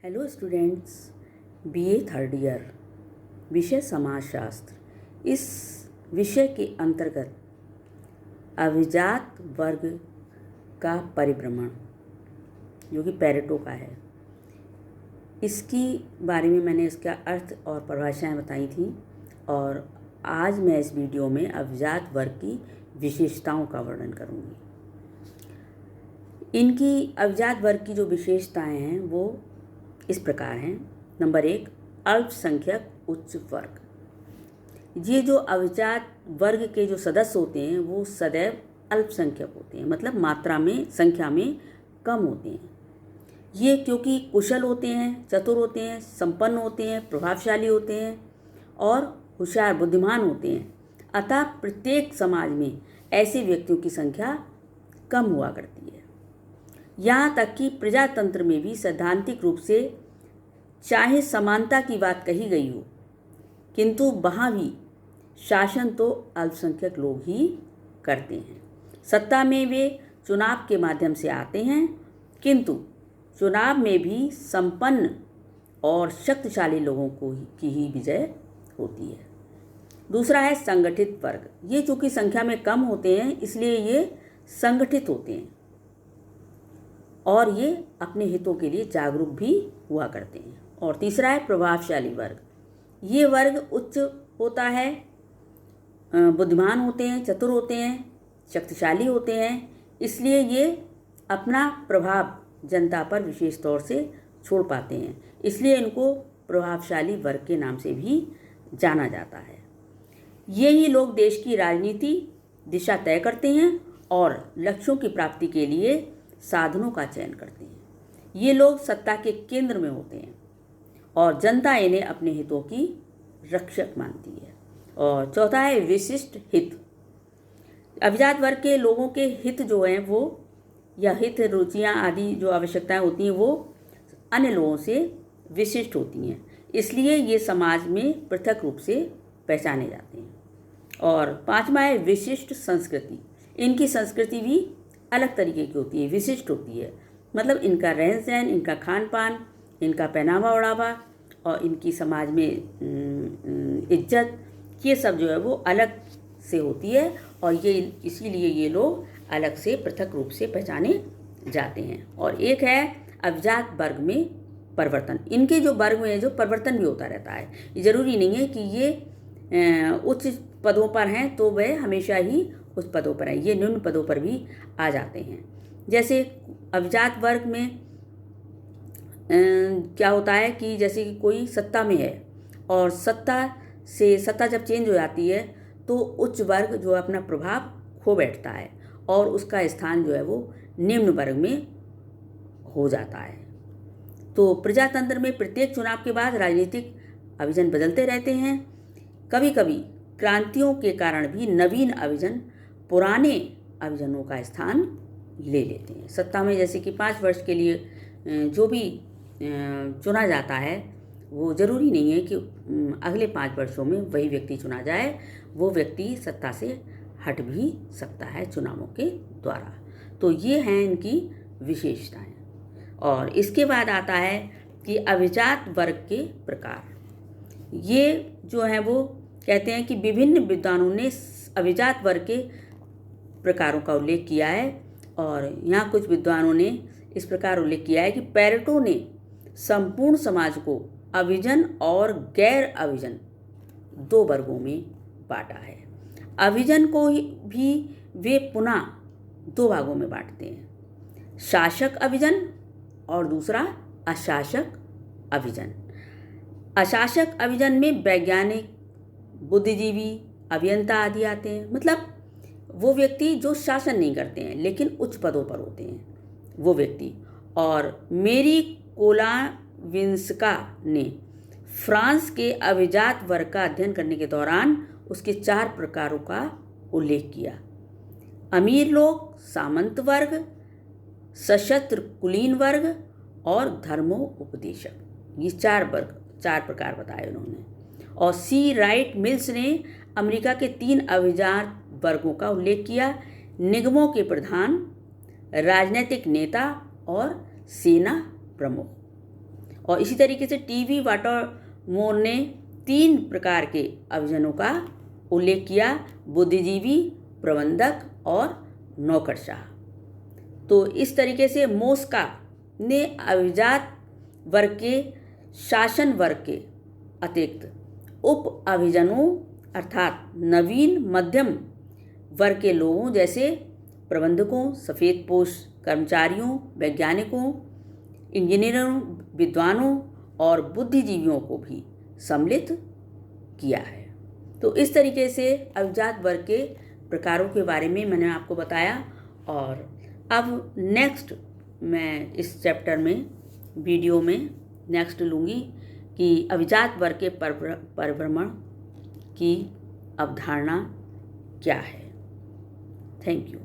Hello students, BA third year, विषय समाजशास्त्र। इस विषय के अंतर्गत अभिजात वर्ग का परिभ्रमण जो कि पेरेटो का है, इसकी बारे में मैंने इसका अर्थ और परिभाषाएं बताई थी। और आज मैं इस वीडियो में अभिजात वर्ग की विशेषताओं का वर्णन करूंगी। इनकी अभिजात वर्ग की जो विशेषताएं हैं वो इस प्रकार हैं। नंबर 1, अल्पसंख्यक उच्च वर्ग। ये जो अभिजात वर्ग के जो सदस्य होते हैं वो सदैव अल्पसंख्यक होते हैं, मतलब मात्रा में, संख्या में कम होते हैं। ये क्योंकि कुशल होते हैं, चतुर होते हैं, संपन्न होते हैं, प्रभावशाली होते हैं और होशियार, बुद्धिमान होते हैं। अतः प्रत्येक समाज में ऐसे व्यक्तियों की संख्या कम हुआ करती है। यहाँ तक कि प्रजातंत्र में भी सैद्धांतिक रूप से चाहे समानता की बात कही गई हो, किंतु वहाँ भी शासन तो अल्पसंख्यक लोग ही करते हैं। सत्ता में वे चुनाव के माध्यम से आते हैं, किंतु चुनाव में भी संपन्न और शक्तिशाली लोगों की ही विजय होती है। दूसरा है संगठित वर्ग। ये चूँकि संख्या में कम होते हैं इसलिए ये संगठित होते हैं और ये अपने हितों के लिए जागरूक भी हुआ करते हैं। और तीसरा है प्रभावशाली वर्ग। ये वर्ग उच्च होता है, बुद्धिमान होते हैं, चतुर होते हैं, शक्तिशाली होते हैं, इसलिए ये अपना प्रभाव जनता पर विशेष तौर से छोड़ पाते हैं, इसलिए इनको प्रभावशाली वर्ग के नाम से भी जाना जाता है। ये ही लोग देश की राजनीति दिशा तय करते हैं और लक्ष्यों की प्राप्ति के लिए साधनों का चयन करते हैं। ये लोग सत्ता के केंद्र में होते हैं और जनता इन्हें अपने हितों की रक्षक मानती है। और चौथा है विशिष्ट हित। अभिजात वर्ग के लोगों के हित जो हैं वो, या हित, रुचियाँ आदि जो आवश्यकताएं होती हैं वो अन्य लोगों से विशिष्ट होती हैं, इसलिए ये समाज में पृथक रूप से पहचाने जाते हैं। और पांचवा है विशिष्ट संस्कृति। इनकी संस्कृति भी अलग तरीके की होती है, विशिष्ट होती है, मतलब इनका रहन सहन, इनका खान पान, इनका पहनावा ओढ़ावा और इनकी समाज में इज्जत, ये सब जो है वो अलग से होती है और ये इसीलिए ये लोग अलग से पृथक रूप से पहचाने जाते हैं। और एक है अभिजात वर्ग में परिवर्तन। इनके जो वर्ग में जो परिवर्तन भी होता रहता है, ये जरूरी नहीं है कि ये उच्च पदों पर हैं तो वह हमेशा ही उस पदों पर हैं, ये निम्न पदों पर भी आ जाते हैं। जैसे अभिजात वर्ग में क्या होता है कि जैसे कि कोई सत्ता में है और सत्ता जब चेंज हो जाती है तो उच्च वर्ग जो अपना प्रभाव खो बैठता है और उसका स्थान जो है वो निम्न वर्ग में हो जाता है। तो प्रजातंत्र में प्रत्येक चुनाव के बाद राजनीतिक अभिजन बदलते रहते हैं। कभी कभी क्रांतियों के कारण भी नवीन अभिजन पुराने अभिजनों का स्थान ले लेते हैं। सत्ता में जैसे कि 5 वर्ष के लिए जो भी चुना जाता है वो ज़रूरी नहीं है कि अगले 5 वर्षों में वही व्यक्ति चुना जाए, वो व्यक्ति सत्ता से हट भी सकता है चुनावों के द्वारा। तो ये हैं इनकी विशेषताएं। और इसके बाद आता है कि अभिजात वर्ग के प्रकार। ये जो है वो कहते हैं कि विभिन्न विद्वानों ने अभिजात वर्ग के प्रकारों का उल्लेख किया है और यहाँ कुछ विद्वानों ने इस प्रकार उल्लेख किया है कि पेरेटो ने संपूर्ण समाज को अभिजन और गैर अभिजन 2 वर्गों में बांटा है। अभिजन को भी वे पुनः 2 भागों में बांटते हैं, शासक अभिजन और दूसरा अशासक अभिजन। अशासक अभिजन में वैज्ञानिक, बुद्धिजीवी, अभियंता आदि आते हैं, मतलब वो व्यक्ति जो शासन नहीं करते हैं लेकिन उच्च पदों पर होते हैं वो व्यक्ति। और मेरी कोलाविंस्का ने फ्रांस के अभिजात वर्ग का अध्ययन करने के दौरान उसके 4 प्रकारों का उल्लेख किया। अमीर लोग, सामंत वर्ग, सशस्त्र कुलीन वर्ग और धर्मोपदेशक। ये 4 प्रकार बताए उन्होंने। और सी राइट मिल्स ने अमेरिका के 3 अभिजात वर्गों का उल्लेख किया: निगमों के प्रधान, राजनीतिक नेता और सेना प्रमुख। और इसी तरीके से टीवी वाटरमोर ने 3 प्रकार के अभिजनों का उल्लेख किया, बुद्धिजीवी, प्रबंधक और नौकरशाह। तो इस तरीके से मोस्का ने अभिजात वर्ग के शासन वर्ग के अतिरिक्त उप अभिजनों अर्थात नवीन मध्यम वर्ग के लोगों जैसे प्रबंधकों, सफ़ेदपोश कर्मचारियों, वैज्ञानिकों, इंजीनियरों, विद्वानों और बुद्धिजीवियों को भी सम्मिलित किया है। तो इस तरीके से अभिजात वर्ग के प्रकारों के बारे में मैंने आपको बताया। और अब नेक्स्ट मैं इस चैप्टर में वीडियो में नेक्स्ट लूँगी कि अभिजात वर्ग के परिभ्रमण की अवधारणा क्या है। Thank you.